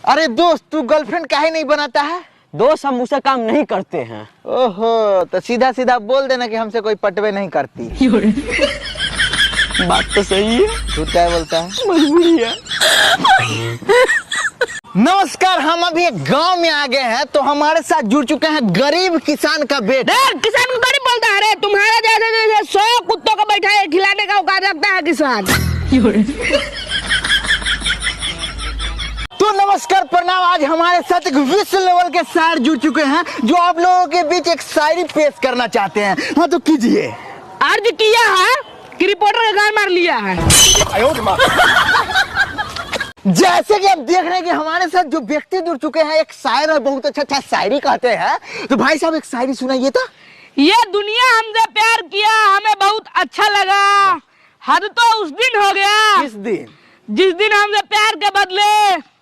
अरे दोस्त, तू गर्लफ्रेंड काहे नहीं बनाता है? दोस्त, हम उसे काम नहीं करते हैं। ओहो, तो सीधा सीधा बोल देना कि हमसे कोई पटवे नहीं करती। बात तो सही है। तू क्या बोलता है? मजबूरी है। नमस्कार, हम अभी एक गांव में आ गए हैं, तो हमारे साथ जुड़ चुके हैं गरीब किसान का बेटा। किसान को गरीब बोलता है? तुम्हारे जैसे 100 कुत्तों को बैठा है खिलाने का औकात रखता है किसान। तो नमस्कार, प्रणाम। आज हमारे साथ एक विश्व लेवल के शायर जुड़ चुके हैं जो आप लोगों के बीच एक शायरी पेश करना चाहते हैं। हाँ तो कीजिए। अर्ज किया है कि रिपोर्टर का गाल मार लिया है। जैसे कि आप देख रहे हैं कि हमारे साथ जो व्यक्ति जुड़ चुके हैं, एक शायर है, बहुत अच्छा शायरी कहते हैं। तो भाई साहब, एक शायरी सुनाइए तो। ये दुनिया हमसे प्यार किया, हमें बहुत अच्छा लगा। हद तो उस दिन हो गया किस दिन? जिस दिन हमसे प्यार के बदले